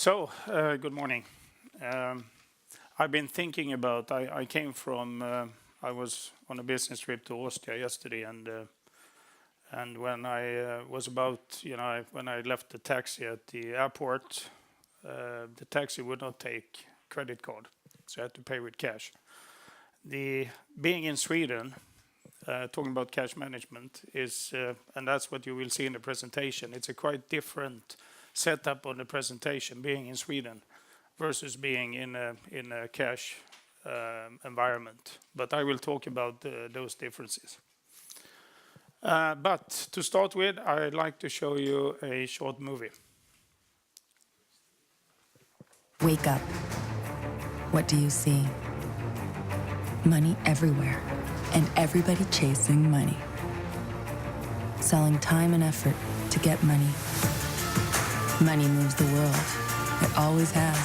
Good morning. I've been thinking about. I came from. I was on a business trip to Austria yesterday, and when I was about, when I left the taxi at the airport, the taxi would not take credit card, so I had to pay with cash. Being in Sweden, talking about cash management is, and that's what you will see in the presentation. It's a quite different setup on the presentation, being in Sweden versus being in a cash environment. But I will talk about those differences. But to start with, I'd like to show you a short movie. Wake up. What do you see? Money everywhere, and everybody chasing money. Selling time and effort to get money. Money moves the world. It always has.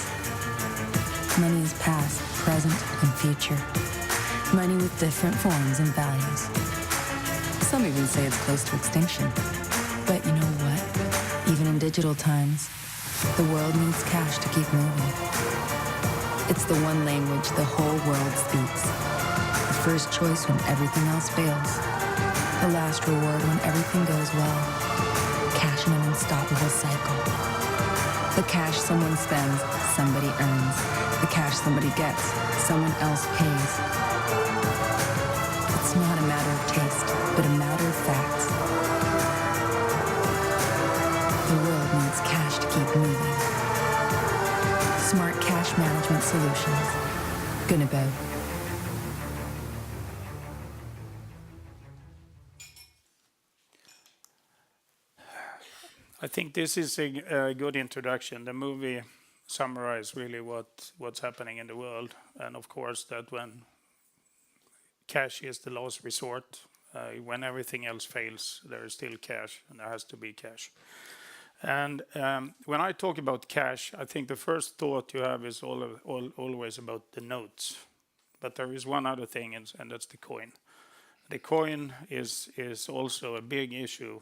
Money is past, present, and future. Money with different forms and values. Some even say it's close to extinction. But you know what? Even in digital times, the world needs cash to keep moving. It's the one language the whole world speaks. The first choice when everything else fails. The last reward when everything goes well. Cash in an unstoppable cycle. The cash someone spends, somebody earns. The cash somebody gets, someone else pays. It's not a matter of taste, but a matter of facts. The world needs cash to keep moving. Smart cash management solutions. Gunnebo. I think this is a good introduction. The movie summarizes really what's happening in the world, and of course that when cash is the last resort, when everything else fails, there is still cash, and there has to be cash. And when I talk about cash, I think the first thought you have is always about the notes, but there is one other thing, and that's the coin. The coin is also a big issue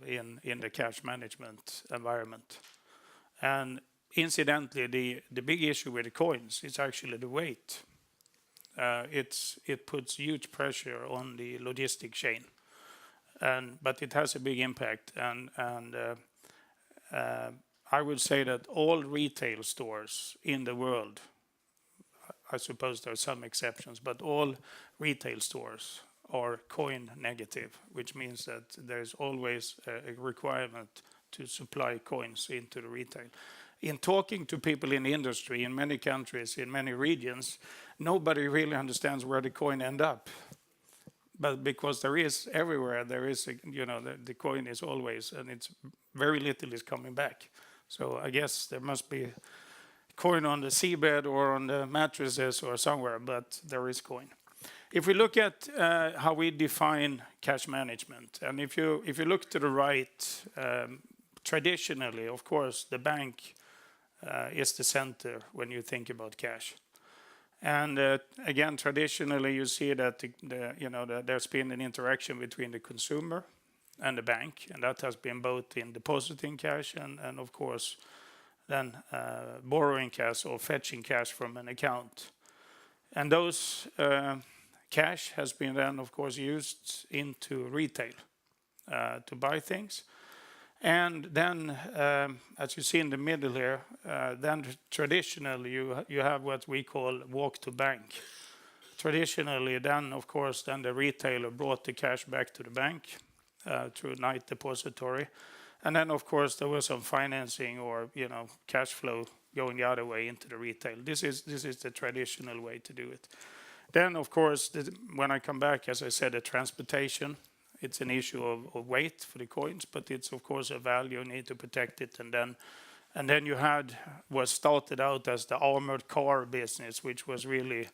in the cash management environment. And incidentally, the big issue with the coins is actually the weight. It puts huge pressure on the logistic chain, but it has a big impact. And I would say that all retail stores in the world, I suppose there are some exceptions, but all retail stores are coin negative, which means that there's always a requirement to supply coins into the retail. In talking to people in the industry, in many countries, in many regions, nobody really understands where the coin end up. But because there is everywhere, there is, the coin is always, and it's very little is coming back. So I guess there must be coin on the seabed or on the mattresses or somewhere, but there is coin. If we look at how we define cash management, and if you look to the right, traditionally, of course, the bank is the center when you think about cash. And again, traditionally, you see that there's been an interaction between the consumer and the bank, and that has been both in depositing cash and of course, then borrowing cash or fetching cash from an account. And those cash has been then, of course, used into retail to buy things. And then, as you see in the middle here, then traditionally you have what we call walk to bank. Traditionally, then, of course, then the retailer brought the cash back to the bank through night depository. And then, of course, there was some financing or, cash flow going the other way into the retail. This is the traditional way to do it. Then, of course, when I come back, as I said, the transportation, it's an issue of weight for the coins, but it's, of course, a value. You need to protect it. And then you had what started out as the armored car business, which was really,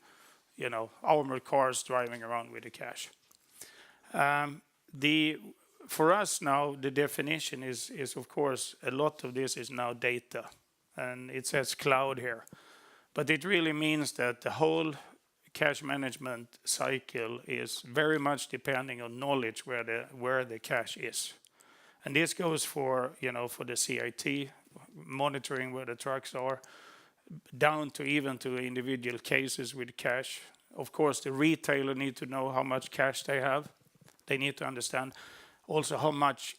armored cars driving around with the cash. For us now, the definition is, of course, a lot of this is now data. And it says cloud here. But it really means that the whole cash management cycle is very much depending on knowledge where the cash is. And this goes for, for the CIT, monitoring where the trucks are, down to even to individual cases with cash. Of course, the retailer need to know how much cash they have. They need to understand also how much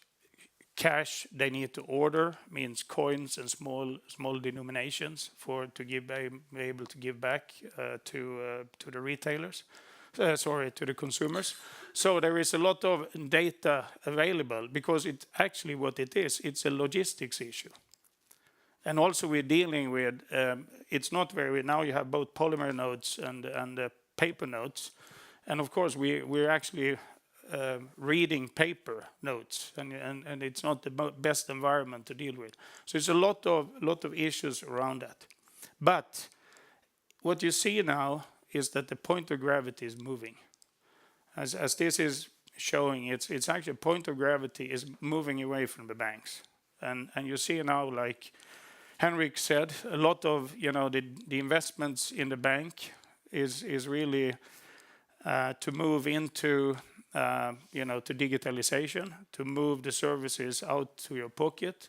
cash they need to order, means coins and small denominations to be able to give back to the retailers. To the consumers. So there is a lot of data available because it's actually what it is. It's a logistics issue. And also we're dealing with, it's not very, now you have both polymer notes and paper notes. And of course we're actually reading paper notes and it's not the best environment to deal with. So it's a lot of issues around that. But what you see now is that the point of gravity is moving. As this is showing, it's actually point of gravity is moving away from the banks. And you see now, like Henrik said, a lot of the investments in the bank is really to move into to digitalization, to move the services out to your pocket.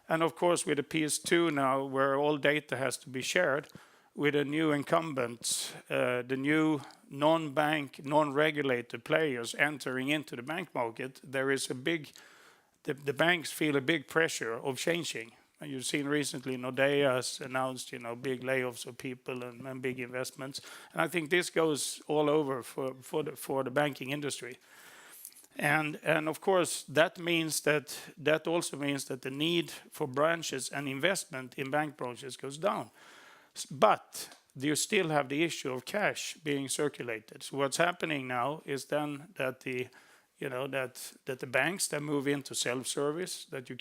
And of course with the PS2 now, where all data has to be shared, with the new incumbents, the new non-bank, non-regulated players entering into the bank market, there is the banks feel a big pressure of changing. And you've seen recently Nordea has announced, big layoffs of people and big investments. And I think this goes all over for the banking industry. And of course, that also means that the need for branches and investment in bank branches goes down. But you still have the issue of cash being circulated. So what's happening now is then that the banks that move into self-service, that you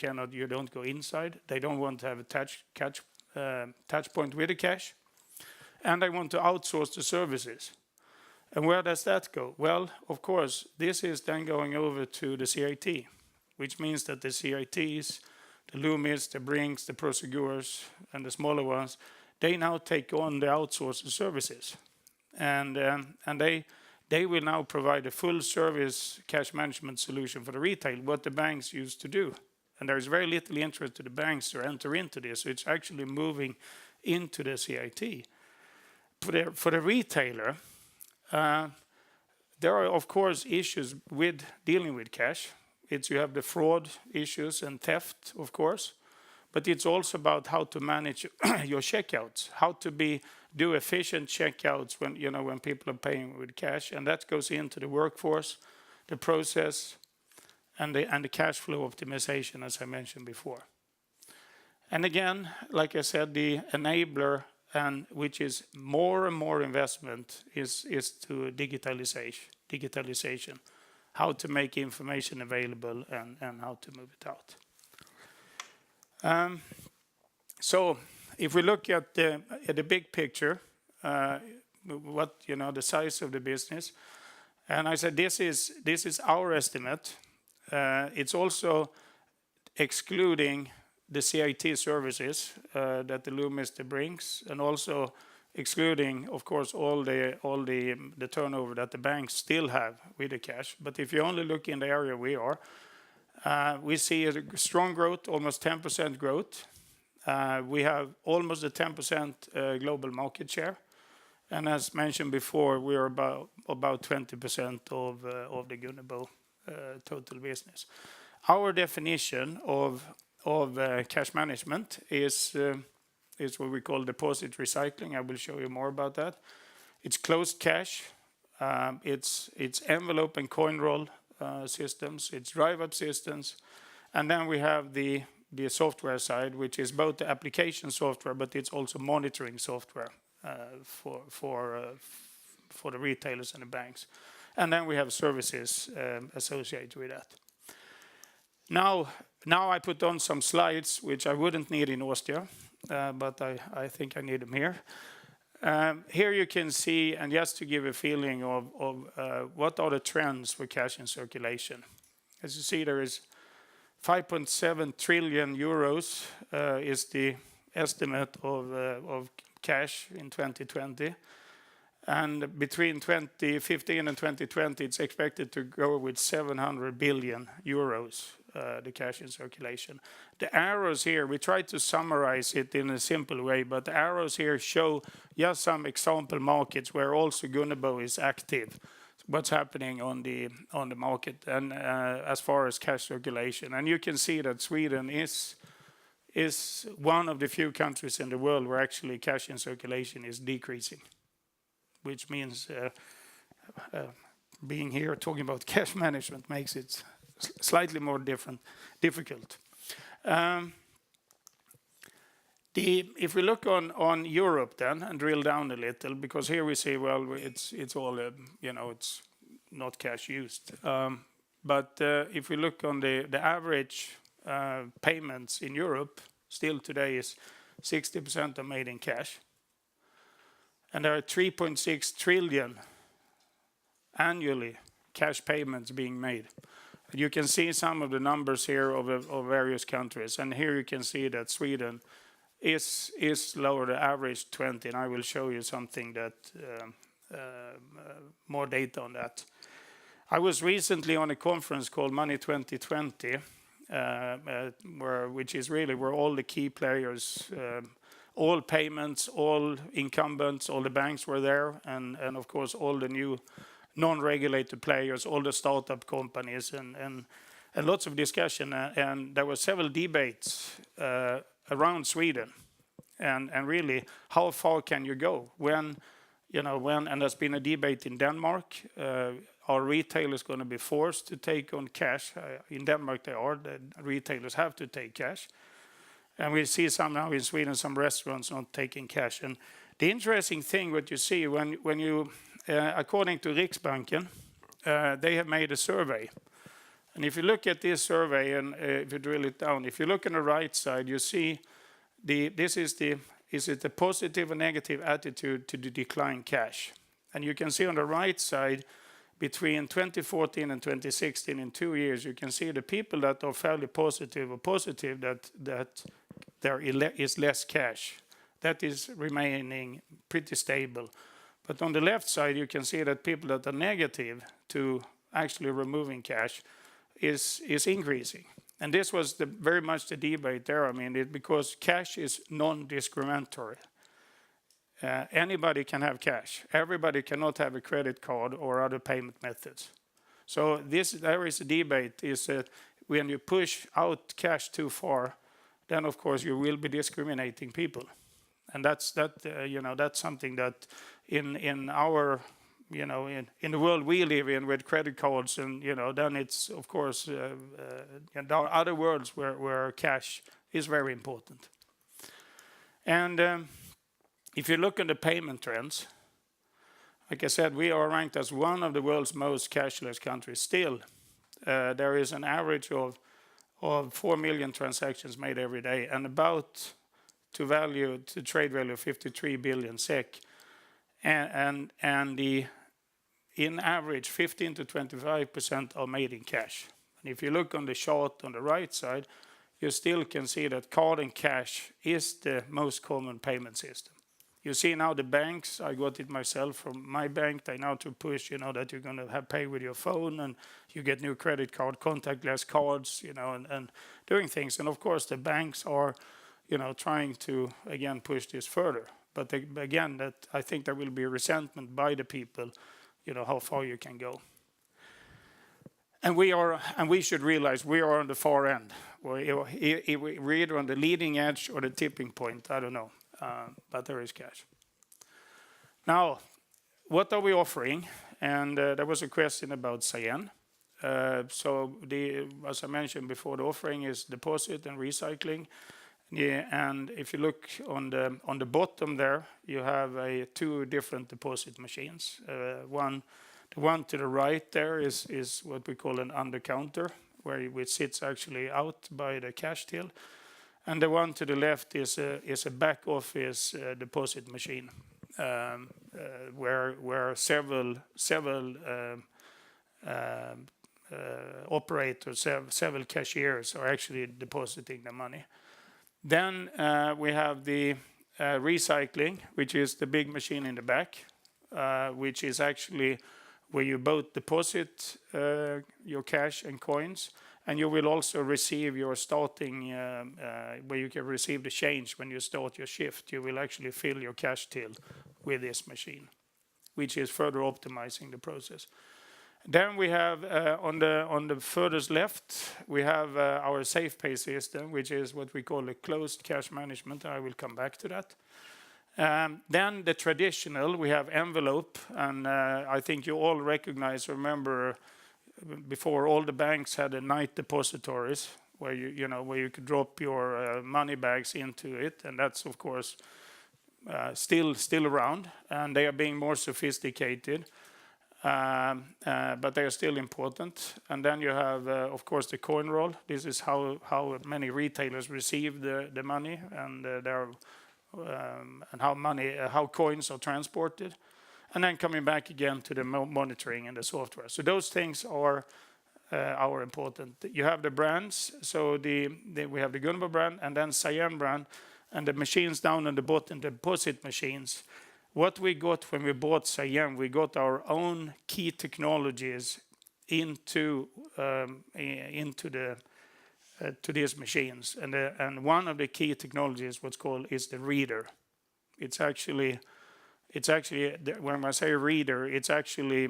don't go inside. They don't want to have a touch point with the cash, and they want to outsource the services. And where does that go? Well, of course, this is then going over to the CIT, which means that the CITs, the Loomis, the Brinks, the Prosegurs, and the smaller ones, they now take on the outsourced services, and they will now provide a full service cash management solution for the retail, what the banks used to do. And there is very little interest to the banks to enter into this. So it's actually moving into the CIT. For the retailer, there are of course issues with dealing with cash. You have the fraud issues and theft, of course. But it's also about how to manage your checkouts, how to do efficient checkouts when people are paying with cash, and that goes into the workforce, the process, and the cash flow optimization, as I mentioned before. And again, like I said, the enabler, and which is more and more investment, is to digitalization, how to make information available and how to move it out. So if we look at the big picture, what the size of the business, and I said this is our estimate. It's also excluding the CIT services that the Loomis brings, and also excluding, of course, all the turnover that the banks still have with the cash. But if you only look in the area we are, we see a strong growth, almost 10% growth. We have almost a 10% global market share. And as mentioned before, we are about 20% of the Gunnebo total business. Our definition of cash management is what we call deposit recycling. I will show you more about that. It's closed cash. It's envelope and coin roll systems. It's drive-up systems. And then we have the software side, which is both the application software, but it's also monitoring software for the retailers and the banks. And then we have services associated with that. Now I put on some slides, which I wouldn't need in Austria, but I think I need them here. Here you can see, and just to give a feeling of what are the trends for cash in circulation. As you see, there is 5.7 trillion euros is the estimate of cash in 2020. And between 2015 and 2020, it's expected to grow with 700 billion euros, the cash in circulation. The arrows here, we try to summarize it in a simple way, but the arrows here show just some example markets where also Gunnebo is active. What's happening on the market and as far as cash circulation. And you can see that Sweden is one of the few countries in the world where actually cash in circulation is decreasing, which means being here talking about cash management makes it slightly more difficult. If we look on Europe then and drill down a little, because here we see, well, it's all it's not cash used. But if we look on the average payments in Europe, still today is 60% are made in cash. And there are 3.6 trillion annually cash payments being made. And you can see some of the numbers here of various countries. And here you can see that Sweden is lower, the average 20. And I will show you something that more data on that. I was recently on a conference called Money 2020, which is really where all the key players, all payments, all incumbents, all the banks were there, and of course all the new non-regulated players, all the startup companies, and lots of discussion. And there were several debates around Sweden, and really how far can you go when, and there's been a debate in Denmark. Are retailers going to be forced to take on cash? In Denmark, the retailers have to take cash. And we see some now in Sweden, some restaurants not taking cash. And the interesting thing, what you see, when you, according to Riksbanken, they have made a survey. And if you look at this survey, and if you drill it down, if you look on the right side, you see is it a positive or negative attitude to the decline cash? And you can see on the right side, between 2014 and 2016, in 2 years, you can see the people that are fairly positive or positive that there is less cash. That is remaining pretty stable. But on the left side, you can see that people that are negative to actually removing cash is increasing. And this was very much the debate there. I mean, because cash is non-discriminatory. Anybody can have cash. Everybody cannot have a credit card or other payment methods. So there is a debate, is that when you push out cash too far, then of course you will be discriminating people. And that's something that in our, in the world we live in with credit cards, and then it's of course and there are other worlds where cash is very important. And if you look at the payment trends, like I said, we are ranked as one of the world's most cashless countries. Still, there is an average of 4 million transactions made every day, and about to trade value of 53 billion SEK, and in average 15 to 25% are made in cash. And if you look on the chart on the right side, you still can see that card and cash is the most common payment system. You see now the banks, I got it myself from my bank, they now to push, that you're going to have pay with your phone, and you get new credit card, contactless cards, and doing things. And of course the banks are, trying to, again, push this further. But again, that I think there will be resentment by the people, how far you can go. And we should realize we are on the far end. We're either on the leading edge or the tipping point, I don't know. But there is cash. Now, what are we offering? And there was a question about Cyan. So as I mentioned before, the offering is deposit and recycling. Yeah, and if you look on the bottom there, you have two different deposit machines. The one to the right there is what we call an under counter, which sits actually out by the cash till. And the one to the left is a back office deposit machine, where several operators, several cashiers are actually depositing the money. Then we have the recycling, which is the big machine in the back, which is actually where you both deposit your cash and coins, and you will also receive your starting, where you can receive the change when you start your shift. You will actually fill your cash till with this machine, which is further optimizing the process. Then we have on the furthest left, we have our SafePay system, which is what we call a closed cash management. I will come back to that. Then the traditional, we have envelope, and I think you all remember before all the banks had a night depositories where you could drop your money bags into it, and that's of course still around, and they are being more sophisticated. But they are still important. And then you have, of course, the coin roll. This is how many retailers receive the money, and and how coins are transported. And then coming back again to the monitoring and the software. So those things are important. You have the brands. So we have the Gunnebo brand, and then Cyan brand, and the machines down on the bottom, the deposit machines. What we got when we bought Cyan, we got our own key technologies into to these machines, and one of the key technologies, is the reader. It's actually when I say reader, it's actually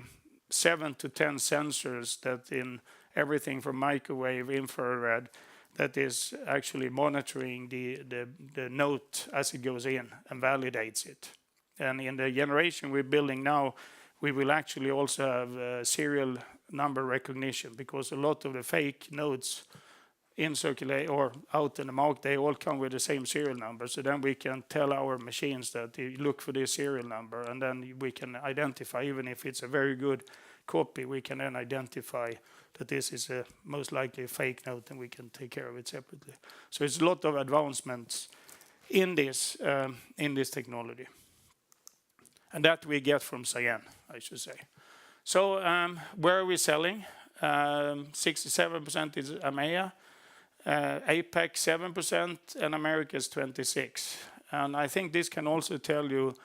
7 to 10 sensors that in everything from microwave, infrared, that is actually monitoring the note as it goes in and validates it. And in the generation we're building now, we will actually also have serial number recognition, because a lot of the fake notes in circulate or out in the market, they all come with the same serial number. So then we can tell our machines that you look for this serial number, and then we can identify, even if it's a very good copy, we can then identify that this is most likely a fake note, and we can take care of it separately. So it's a lot of advancements in this technology. And that we get from Cyan, I should say. So where are we selling? 67% is EMEA, APAC 7%, and Americas 26%. And I think this can also tell you,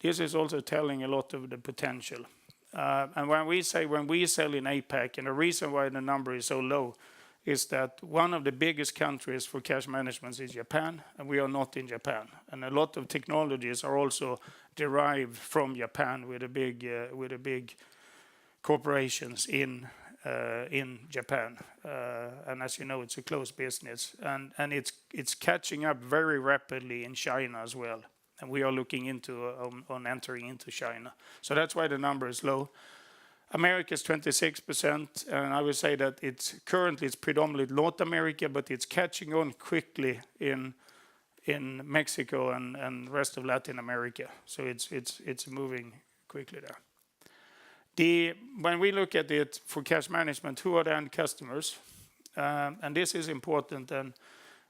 this is also telling a lot of the potential. And when we sell in APAC, and the reason why the number is so low is that one of the biggest countries for cash management is Japan, and we are not in Japan. And a lot of technologies are also derived from Japan with a big corporations in Japan. And as you know, it's a closed business, and it's catching up very rapidly in China as well. And we are looking into on entering into China. So that's why the number is low. America is 26%, and I would say that it's predominantly North America, but it's catching on quickly in Mexico and rest of Latin America. So it's moving quickly there. When we look at it for cash management, who are the end customers? And this is important, and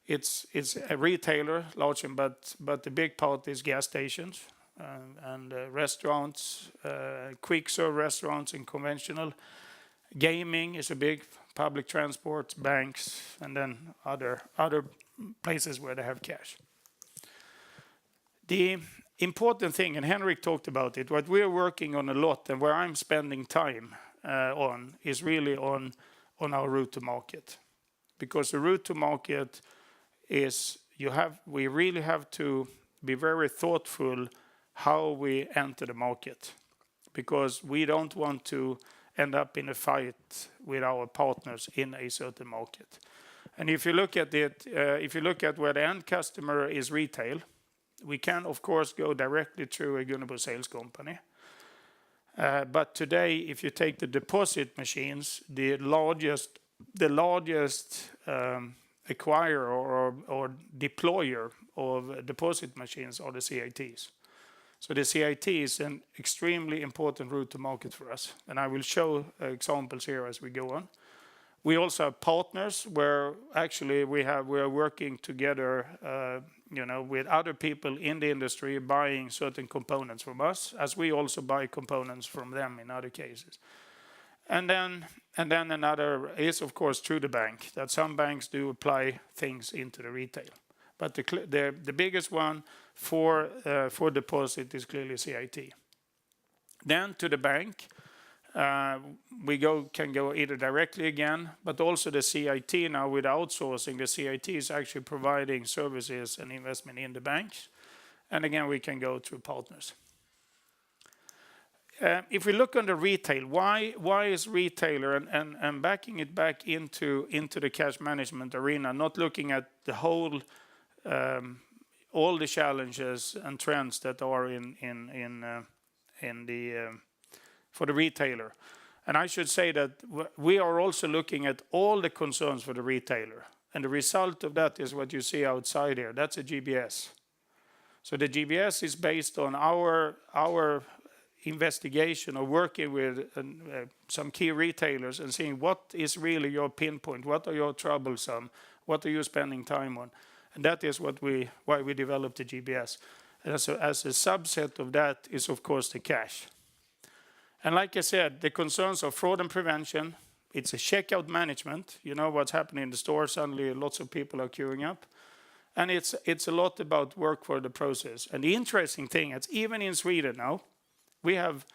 it's a retailer, large, but the big part is gas stations. And restaurants, quick serve restaurants and conventional. Gaming is a big, public transport, banks, and then other places where they have cash. The important thing, and Henrik talked about it, what we're working on a lot and where I'm spending time on is really on our route to market. Because the route to market is, we really have to be very thoughtful how we enter the market, because we don't want to end up in a fight with our partners in a certain market. And if you look at it, if you look at where the end customer is retail, we can of course go directly through a Gunnebo sales company. But today, if you take the deposit machines, the largest acquirer or deployer of deposit machines are the CITs. So the CIT is an extremely important route to market for us, and I will show examples here as we go on. We also have partners where actually we are working together, with other people in the industry buying certain components from us, as we also buy components from them in other cases. And then another is of course through the bank, that some banks do apply things into the retail. But the biggest one for deposit is clearly CIT. Then to the bank, we can go either directly again, but also the CIT now with outsourcing. The CIT is actually providing services and investment in the banks. And again, we can go through partners. If we look on the retail, why is retailer and backing it back into the cash management arena, not looking at the whole, all the challenges and trends that are for the retailer. And I should say that we are also looking at all the concerns for the retailer. And the result of that is what you see outside here. That's a GBS. So the GBS is based on our investigation of working with some key retailers and seeing what is really your pinpoint, what are your troublesome, what are you spending time on. And that is why we developed the GBS. And as a subset of that is, of course, the cash. And like I said, the concerns of fraud and prevention, it's a checkout management. You know what's happening in the store, suddenly lots of people are queuing up. And it's a lot about work for the process. And the interesting thing is, even in Sweden now, we have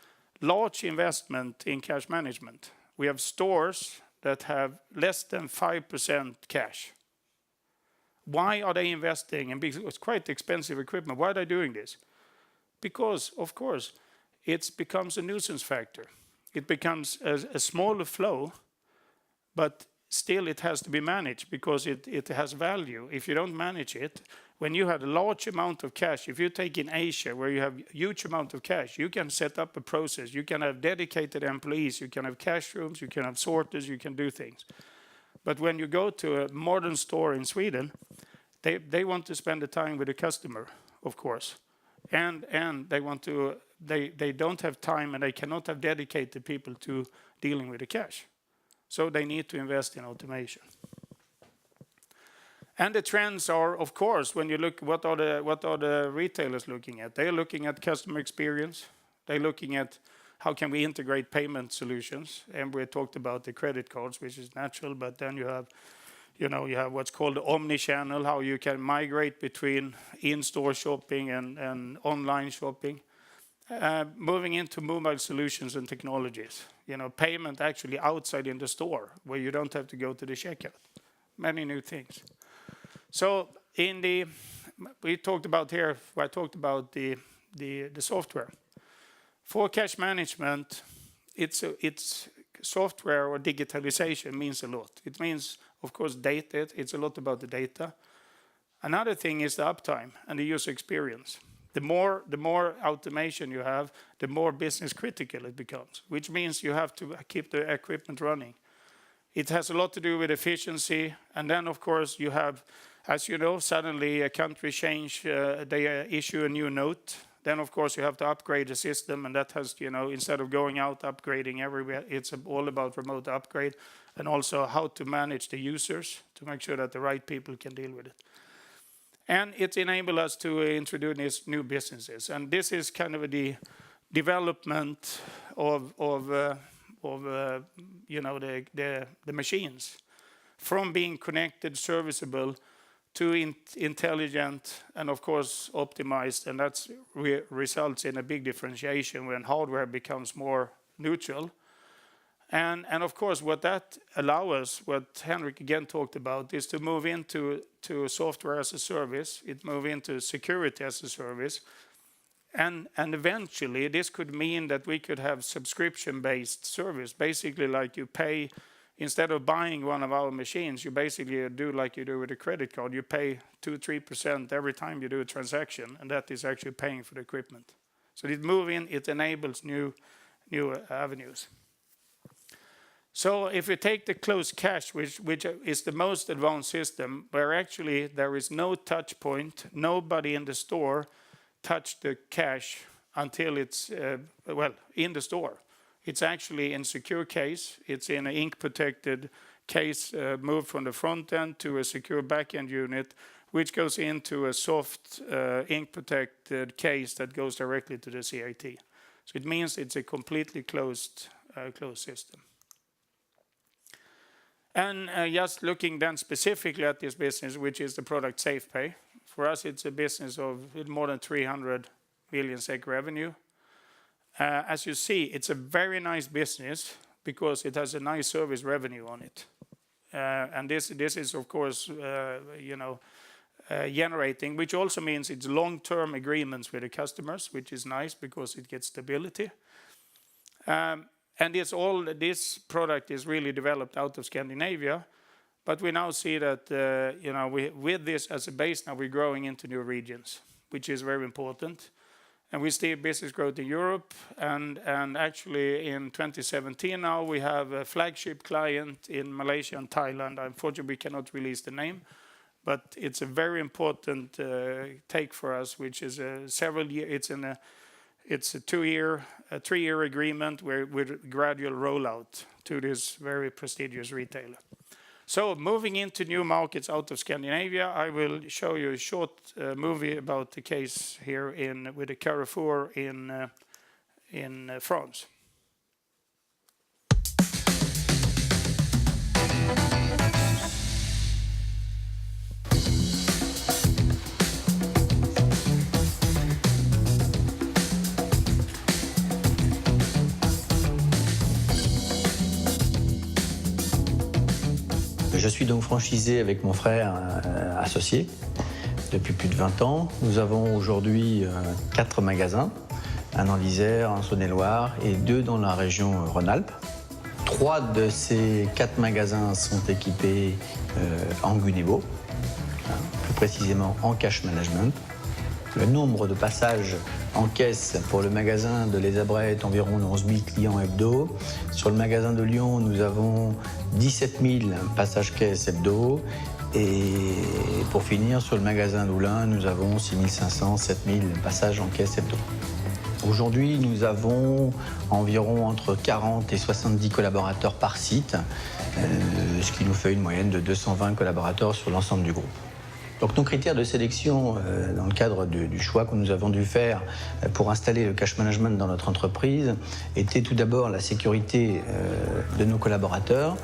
large investment in cash management. We have stores that have less than 5% cash. Why are they investing? And because it's quite expensive equipment. Why are they doing this? Because, of course, it becomes a nuisance factor. It becomes a smaller flow, but still it has to be managed because it has value. If you don't manage it, when you have a large amount of cash, if you take in Asia where you have huge amount of cash, you can set up a process. You can have dedicated employees, you can have cash rooms, you can have sorters, you can do things. But when you go to a modern store in Sweden, they want to spend the time with the customer, of course. And they don't have time and they cannot have dedicated people to dealing with the cash. So they need to invest in automation. And the trends are, of course, when you look, what are the retailers looking at? They're looking at customer experience. They're looking at how can we integrate payment solutions. And we talked about the credit cards, which is natural. But then you have what's called the omni-channel, how you can migrate between in-store shopping and online shopping. Moving into mobile solutions and technologies. Payment actually outside in the store where you don't have to go to the checkout. Many new things. So I talked about the software. For cash management, it's software or digitalization means a lot. It means, of course, data. It's a lot about the data. Another thing is the uptime and the user experience. The more automation you have, the more business critical it becomes, which means you have to keep the equipment running. It has a lot to do with efficiency. And then, of course, you have, as you know, suddenly a country change, they issue a new note. Then, of course, you have to upgrade the system. And that has, instead of going out upgrading everywhere, it's all about remote upgrade. And also how to manage the users to make sure that the right people can deal with it. And it enables us to introduce these new businesses. And this is kind of the development of the machines. From being connected, serviceable, to intelligent, and of course optimized. And that results in a big differentiation when hardware becomes more neutral. And of course, what that allows us, what Henrik again talked about, is to move into software as a service. It move into security as a service. And eventually, this could mean that we could have subscription-based service. Basically, like you pay, instead of buying one of our machines, you basically do like you do with a credit card. You pay 2-3% every time you do a transaction, and that is actually paying for the equipment. So it enables new avenues. So if we take the closed cash, which is the most advanced system, where actually there is no touch point, nobody in the store touch the cash until it's, in the store. It's actually in secure case. It's in an ink-protected case, moved from the front end to a secure back-end unit, which goes into a soft ink-protected case that goes directly to the CIT. So it means it's a completely closed system. And just looking then specifically at this business, which is the product SafePay. For us, it's a business of more than 300 million SEK revenue. As you see, it's a very nice business because it has a nice service revenue on it. And this is, of course, generating, which also means it's long-term agreements with the customers, which is nice because it gets stability. And this product is really developed out of Scandinavia, but we now see that with this as a base, now we're growing into new regions, which is very important. And we see business growth in Europe, and actually in 2017 now we have a flagship client in Malaysia and Thailand. Unfortunately, we cannot release the name, but it's a very important take for us, which is several years. It's a 3-year agreement with gradual rollout to this very prestigious retailer. So moving into new markets out of Scandinavia, I will show you a short movie about the case here with the Carrefour in France. Je suis donc franchisé avec mon frère associé depuis plus de 20 ans. Nous avons aujourd'hui 4 magasins, un en l'Isère, en Saône-et-Loire et 2 dans la région Rhône-Alpes. 3 de ces 4 magasins sont équipés en Gunnebo, plus précisément en cash management. Le nombre de passages en caisse pour le magasin de Les Abrets est environ 11 000 clients hebdo. Sur le magasin de Lyon, nous avons 17 000 passages caisse hebdo. Et pour finir, sur le magasin d'Oulin, nous avons 6 500, 7 000 passages en caisse hebdo. Aujourd'hui, nous avons environ entre 40 et 70 collaborateurs par site, ce qui nous fait une moyenne de 220 collaborateurs sur l'ensemble du groupe. Donc nos critères de sélection dans le cadre du choix que nous avons dû faire pour installer le cash management dans notre entreprise étaient tout d'abord la sécurité de nos collaborateurs.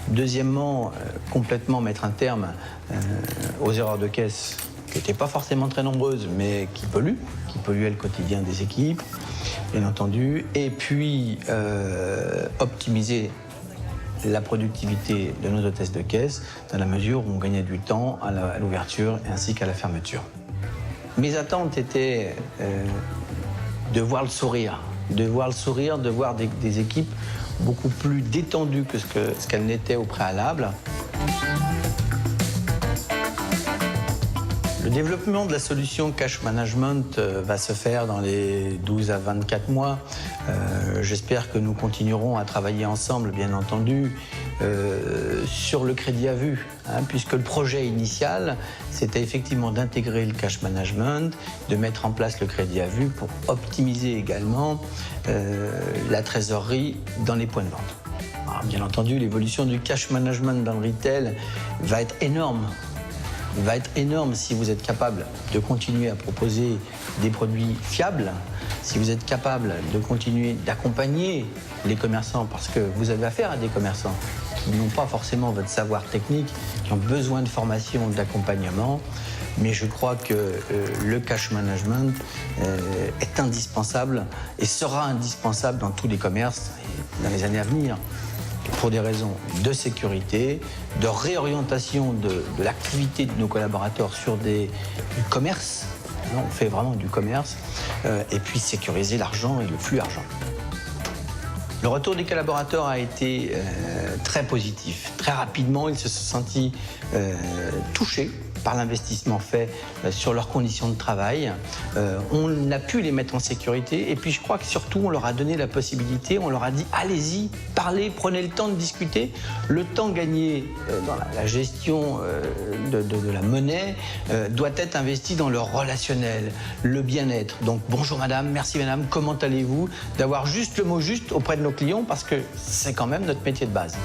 Deuxièmement, complètement mettre un terme aux erreurs de caisse qui n'étaient pas forcément très nombreuses mais qui polluaient le quotidien des équipes, bien entendu. Et puis optimiser la productivité de nos hôtesses de caisse dans la mesure où on gagnait du temps à l'ouverture ainsi qu'à la fermeture. Mes attentes étaient de voir le sourire, de voir des équipes beaucoup plus détendues que ce qu'elles n'étaient au préalable. Le développement de la solution cash management va se faire dans les 12 à 24 mois. J'espère que nous continuerons à travailler ensemble, bien entendu, sur le crédit à vue, puisque le projet initial, c'était effectivement d'intégrer le cash management, de mettre en place le crédit à vue pour optimiser également la trésorerie dans les points de vente. Alors, bien entendu, l'évolution du cash management dans le retail va être énorme. Il va être énorme si vous êtes capable de continuer à proposer des produits fiables, si vous êtes capable de continuer d'accompagner les commerçants, parce que vous avez affaire à des commerçants qui n'ont pas forcément votre savoir technique, qui ont besoin de formation, d'accompagnement. Mais je crois que le cash management est indispensable et sera indispensable dans tous les commerces dans les années à venir, pour des raisons de sécurité, de réorientation de l'activité de nos collaborateurs sur du commerce. On fait vraiment du commerce, et puis sécuriser l'argent et le flux argent. Le retour des collaborateurs a été très positif. Très rapidement, ils se sont sentis touchés par l'investissement fait sur leurs conditions de travail. On a pu les mettre en sécurité et puis je crois que surtout on leur a donné la possibilité, on leur a dit allez-y, parlez, prenez le temps de discuter. Le temps gagné dans la gestion de la monnaie doit être investi dans le relationnel, le bien-être. Donc bonjour madame, merci madame, comment allez-vous? D'avoir juste le mot juste auprès de nos clients parce que c'est quand même notre métier de base.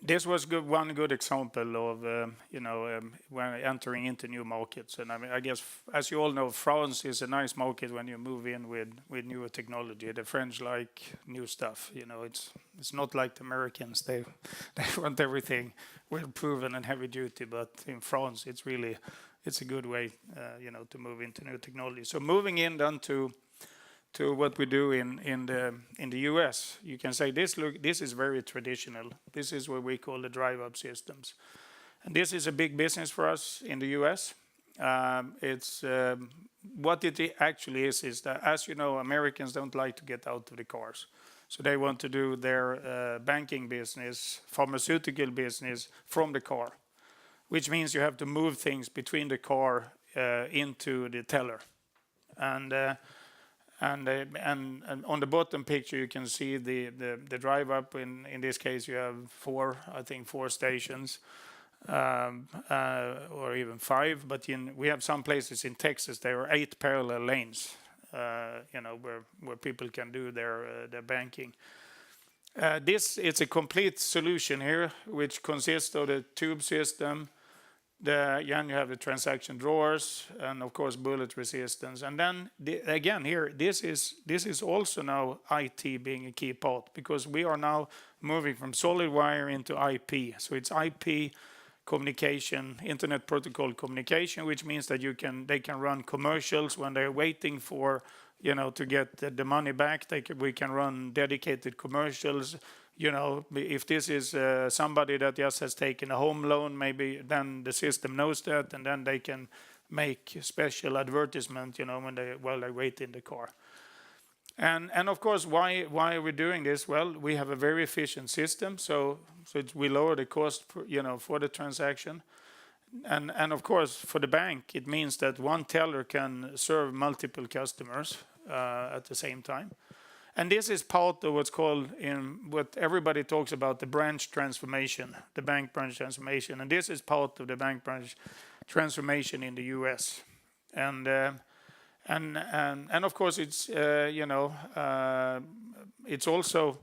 This was one good example of when entering into new markets. And I mean, I guess as you all know, France is a nice market when you move in with newer technology. The French like new stuff. It's not like the Americans. They want everything well proven and heavy duty. But in France, it's a good way to move into new technology. So moving in then to what we do in the US, you can say this is very traditional. This is what we call the drive-up systems, and this is a big business for us in the US. It's what it actually is that, as you know, Americans don't like to get out of the cars, so they want to do their banking business, pharmaceutical business from the car, which means you have to move things between the car into the teller, and on the bottom picture you can see the drive up. In this case you have four stations, or even 5, but we have some places in Texas there are 8 parallel lanes, where people can do their banking. It's a complete solution here, which consists of the tube system. You have the transaction drawers, and of course bullet resistance. And then again here, this is also now IT being a key part, because we are now moving from solid wire into IP. So it's IP communication, internet protocol communication, which means that they can run commercials when they're waiting for to get the money back. We can run dedicated commercials. If this is somebody that just has taken a home loan, maybe then the system knows that, and then they can make special advertisement, while they wait in the car. And of course, why are we doing this? Well, we have a very efficient system, so we lower the cost, for the transaction. And of course, for the bank, it means that one teller can serve multiple customers at the same time. And this is part of what's called, in what everybody talks about, the branch transformation, the bank branch transformation. And this is part of the bank branch transformation in the US. And of course, it's it's also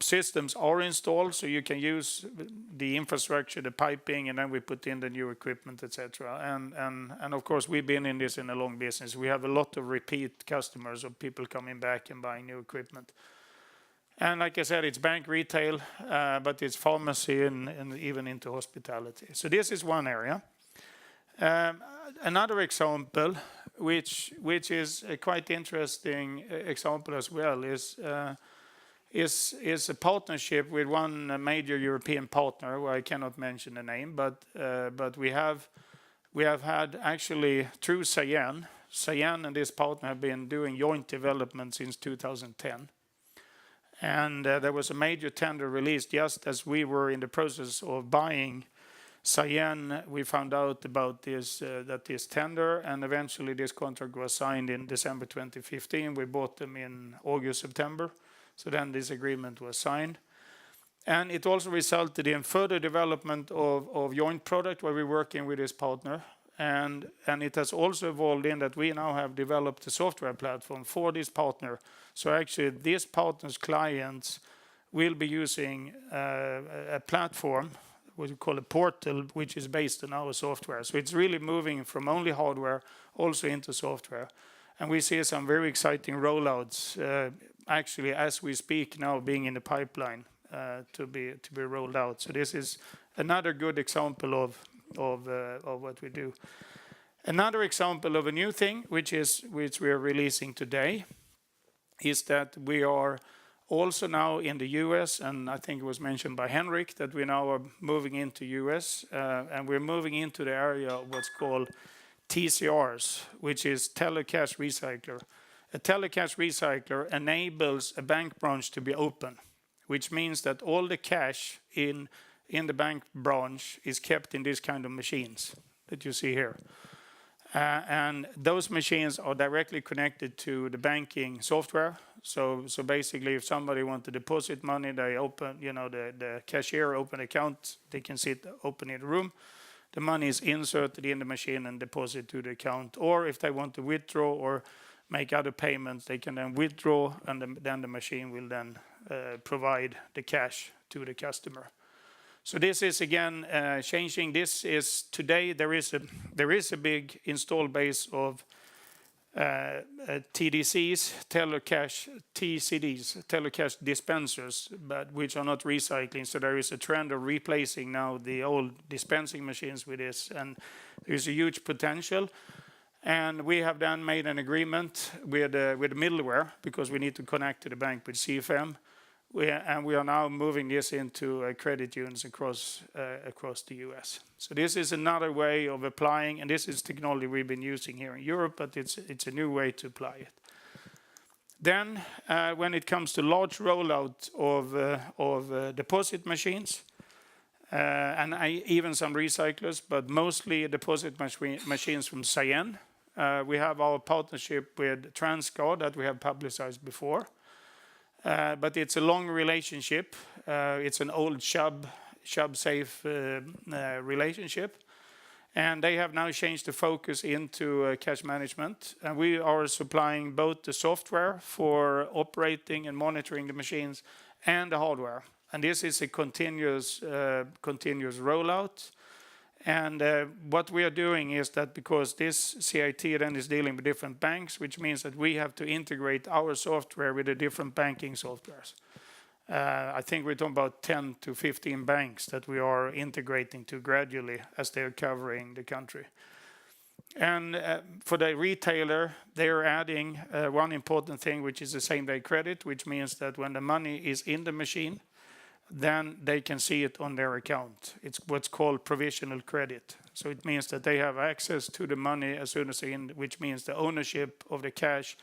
systems are installed, so you can use the infrastructure, the piping, and then we put in the new equipment, etc. And of course, we've been in this in a long business. We have a lot of repeat customers, of people coming back and buying new equipment. And like I said, it's bank, retail, but it's pharmacy and even into hospitality. So this is one area. Another example, which is a quite interesting example as well, is a partnership with one major European partner, where I cannot mention the name, but we have had actually through Cyan and this partner have been doing joint development since 2010, and there was a major tender released just as we were in the process of buying Cyan. We found out about this tender, and eventually this contract was signed in December 2015. We bought them in August, September. So then this agreement was signed. And it also resulted in further development of joint product, where we're working with this partner. And it has also evolved in that we now have developed a software platform for this partner. So actually this partner's clients will be using a platform, what we call a portal, which is based on our software. So it's really moving from only hardware also into software. And we see some very exciting rollouts, actually as we speak now, being in the pipeline to be rolled out. So this is another good example of what we do. Another example of a new thing, which we are releasing today, is that we are also now in the US, and I think it was mentioned by Henrik that we now are moving into US, and we're moving into the area of what's called TCRs, which is teller cash recycler. A teller cash recycler enables a bank branch to be open, which means that all the cash in the bank branch is kept in this kind of machines that you see here. And those machines are directly connected to the banking software. So basically, if somebody wants to deposit money, they open, the cashier open account, they can open in the room. The money is inserted in the machine and deposited to the account. Or if they want to withdraw or make other payments, they can then withdraw, and then the machine will then provide the cash to the customer. So this is again changing. This is today there is a big installed base of TDCs, teller cash, TCDs, teller cash dispensers, but which are not recycling. So there is a trend of replacing now the old dispensing machines with this, and there's a huge potential. And we have then made an agreement with middleware because we need to connect to the bank with CFM. We are now moving this into credit unions across the US. So this is another way of applying, and this is technology we've been using here in Europe, but it's a new way to apply it. Then, when it comes to large rollout of deposit machines, and even some recyclers, but mostly deposit machines from Cyan. We have our partnership with Transcard that we have publicized before. But it's a long relationship. It's an old Chubb-safe relationship. And they have now changed the focus into cash management. And we are supplying both the software for operating and monitoring the machines and the hardware. And this is a continuous rollout. And what we are doing is that because this CIT then is dealing with different banks, which means that we have to integrate our software with the different banking softwares. I think we're talking about 10 to 15 banks that we are integrating to gradually as they're covering the country. And for the retailer, they're adding one important thing, which is the same-day credit, which means that when the money is in the machine, then they can see it on their account. It's what's called provisional credit. So it means that they have access to the money as soon as they're in, which means the ownership of the cash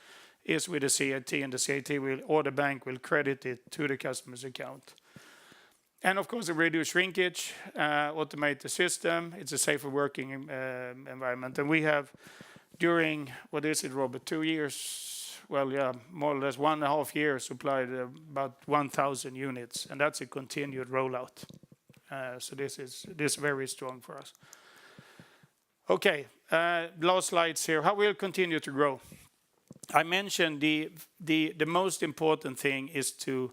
is with the CIT, and the CIT will, or the bank will credit it to the customer's account. And of course, the reduce shrinkage, automate the system. It's a safer working environment. And we have, during, what is it, Robert, 2 years? Well, yeah, more or less 1.5 years supplied about 1,000 units, and that's a continued rollout. So this is very strong for us. Okay, last slides here. How we'll continue to grow. I mentioned the most important thing is to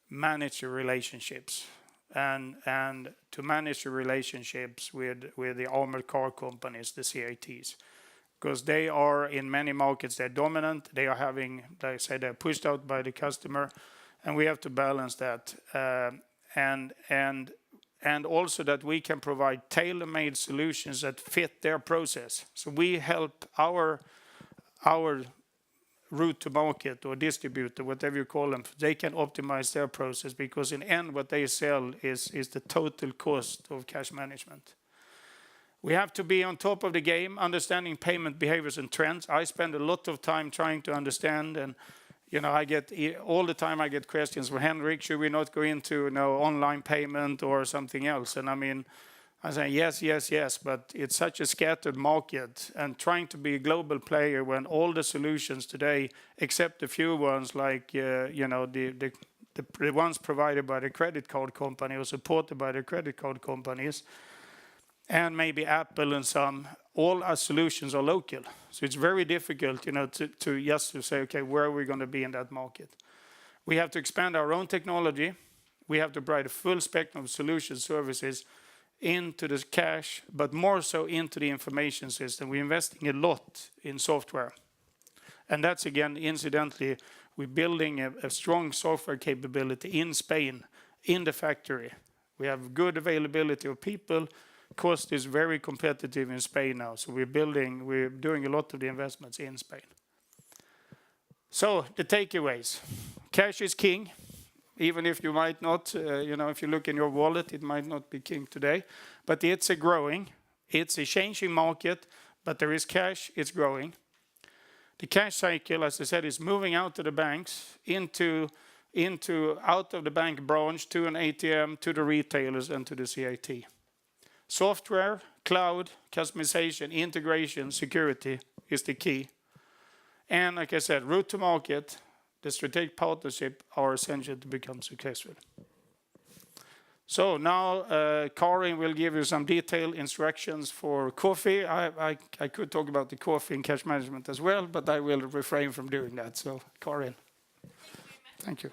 manage your relationships, and to manage your relationships with the armored car companies, the CITs. Because they are, in many markets, they're dominant. They are having, like I said, they're pushed out by the customer, and we have to balance that. And also that we can provide tailor-made solutions that fit their process. So we help our route to market or distributor, whatever you call them, they can optimize their process, because in the end, what they sell is the total cost of cash management. We have to be on top of the game, understanding payment behaviors and trends. I spend a lot of time trying to understand, and I get all the time I get questions from Henrik, should we not go into online payment or something else? And I mean, I say yes, but it's such a scattered market, and trying to be a global player when all the solutions today, except a few ones like the ones provided by the credit card company or supported by the credit card companies, and maybe Apple and some, all our solutions are local. So it's very difficult, to just to say, okay, where are we going to be in that market? We have to expand our own technology. We have to provide a full spectrum of solution services into the cash, but more so into the information system. We're investing a lot in software. And that's, again, incidentally, we're building a strong software capability in Spain, in the factory. We have good availability of people. Cost is very competitive in Spain now, so we're doing a lot of the investments in Spain. So the takeaways: cash is king, even if you might not, if you look in your wallet, it might not be king today, but it's a changing market, but there is cash, it's growing. The cash cycle, as I said, is moving out of the banks into out of the bank branch to an ATM, to the retailers, and to the CIT. Software, cloud, customization, integration, security is the key. And like I said, route to market, the strategic partnership are essential to become successful. So now Karin will give you some detailed instructions for coffee. I could talk about the coffee and cash management as well, but I will refrain from doing that. So Karin. Thank you.